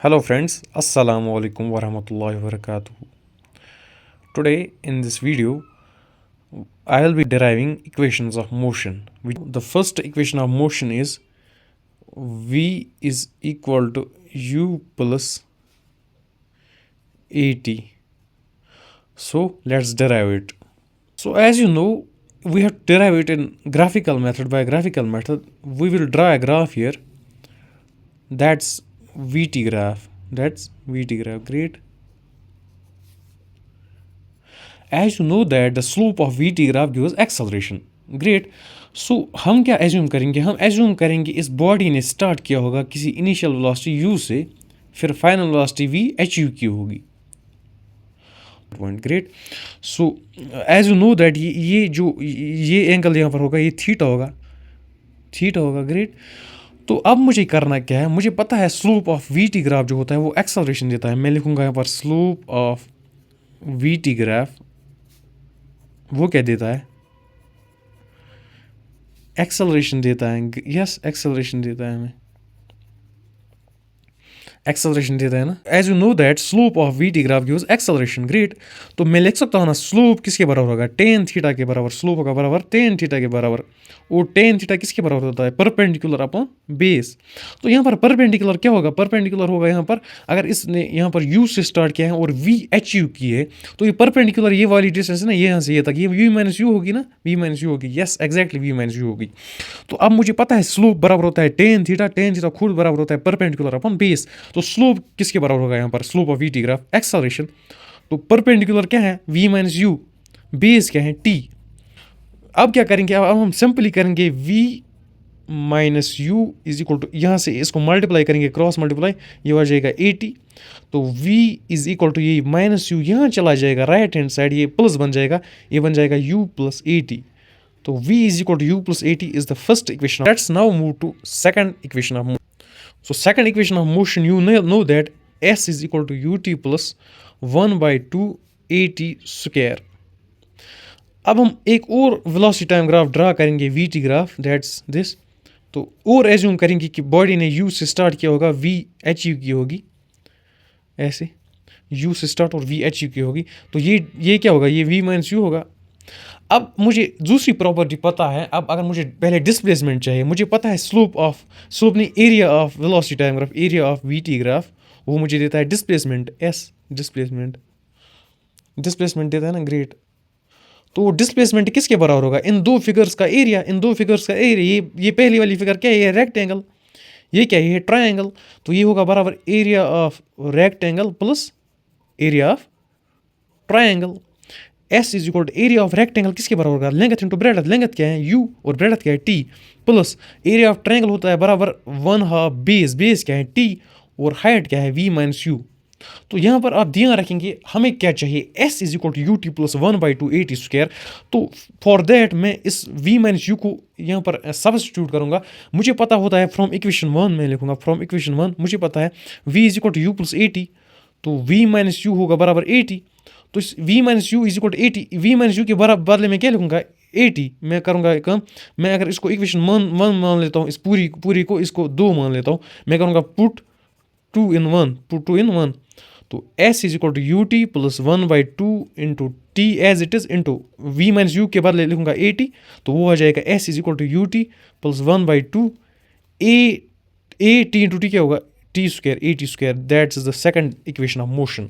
Hello friends, Assalamu alaikum wa rahmatullahi wa barakatuh. Today in this video, I will be deriving equations of motion. The first equation of motion is V is equal to U plus AT. So let's derive it. So as you know, we have to derive it in graphical method. By graphical method, we will draw a graph here. That's VT graph. Great. As you know that the slope of VT graph gives acceleration. Great. So हम क्या assume करेंगे? हम assume करेंगे इस body ने start किया होगा किसी इनिशियल वेलोसिटी u से, फिर फाइनल वेलोसिटी v अचीव की होगी. Point. Great. So as you know that ये एंगल यहाँ पर होगा, ये थीटा होगा. ग्रेट. तो अब मुझे करना क्या है? मुझे पता है स्लोप ऑफ वीटी ग्राफ जो होता है वो एक्सेलरेशन देता है. मैं लिखूंगा यहाँ पर स्लोप ऑफ वीटी ग्राफ वो क्या देता है? एक्सेलरेशन देता है. यस, एक्सेलरेशन देता है हमें. एक्सेलरेशन देता है ना. As you know that slope of VT graph gives acceleration. Great. तो मैं लिख सकता हूँ ना, स्लोप किसके बराबर होगा? टेन थीटा के बराबर. स्लोप होगा बराबर टेन थीटा के बराबर. और टेन थीटा किसके बराबर होता है? Perpendicular upon base. तो यहाँ पर परपेंडिकुलर क्या होगा? परपेंडिकुलर होगा यहाँ पर, अगर इसने यहाँ पर यू से स्टार्ट किया है और वी अचीव की है, तो ये परपेंडिकुलर ये वाली डिस्टेंस है ना, ये यहाँ से ये तक, ये वी माइनस यू होगी ना. वी माइनस यू होगी. Yes, exactly v minus u होगी. तो अब मुझे पता है स्लोप बराबर होता है टेन थीटा खुद बराबर होता है परपेंडिकुलर अपॉन बेस. तो स्लोप किसके बराबर होगा यहाँ पर? Slope of VT graph acceleration. तो परपेंडिकुलर क्या है? V minus you. बेस क्या है? टी. अब क्या करेंगे? अब हम सिंपली करेंगे v minus u is equal to, यहाँ से इसको मल्टीप्लाई करेंगे, क्रॉस मल्टीप्लाई, ये हो जाएगा 80. तो v इज इक्वल टू, ये माइनस यू यहाँ चला जाएगा राइट हैंड साइड, ये प्लस बन जाएगा, ये बन जाएगा u प्लस 80. तो v is equal to u plus 80 is the first equation. Let's now move to second equation of motion. So second equation of motion, you know that s is equal to ut plus 1/2 at square. अब हम एक और velocity time graph draw करेंगे, VT graph, that's this. तो और assume करेंगे कि body ने यू से स्टार्ट किया होगा, वी अचीव की होगी, ऐसे यू से स्टार्ट और वी अचीव की होगी. तो ये क्या होगा? ये वी माइनस यू होगा. अब मुझे दूसरी प्रॉपर्टी पता है. अब अगर मुझे पहले डिस्प्लेसमेंट चाहिए, मुझे पता है स्लोप नहीं, area of velocity time graph, area of VT graph, वो मुझे देता है डिस्प्लेसमेंट एस. डिस्प्लेसमेंट देता है ना. ग्रेट. तो डिस्प्लेसमेंट किसके बराबर होगा? इन दो फिगर्स का एरिया. ये पहली वाली फिगर क्या है? ये रेक्टेंगल. ये क्या है? ये ट्रायंगल. तो ये होगा बराबर area of rectangle plus area of triangle. S is equal to area of rectangle किसके बराबर होगा? Length into breadth. लेंथ क्या है? यू, और ब्रेडथ क्या है? T. Plus area of triangle होता है बराबर 1/2 बेस. बेस क्या है? टी. और हाइट क्या है? V minus u. तो यहाँ पर आप ध्यान रखेंगे हमें क्या चाहिए? s is equal to u t plus 1/2 AT square. तो फॉर दैट मैं इस v माइनस यू को यहाँ पर सब्स्टिट्यूट करूँगा. मुझे पता होता है फ्रॉम इक्वेशन 1, मैं लिखूँगा फ्रॉम इक्वेशन 1 मुझे पता है v is equal to u plus 80. तो v माइनस यू होगा बराबर 80. तो इस v minus u is equal to 80, v minus u के बदले में क्या लिखूँगा? 80. मैं करूँगा काम, मैं अगर इसको इक्वेशन 1 मान लेता हूँ, इस पूरी को, इसको 2 मान लेता हूँ, मैं करूँगा पुट 2 in 1. तो s is equal to u t plus 1/2 into t as it is into v minus u के बदले लिखूंगा 80. तो वो आ जाएगा s is equal to u t plus 1/2 a t into t क्या होगा? T square, 80 square. That's the second equation of motion.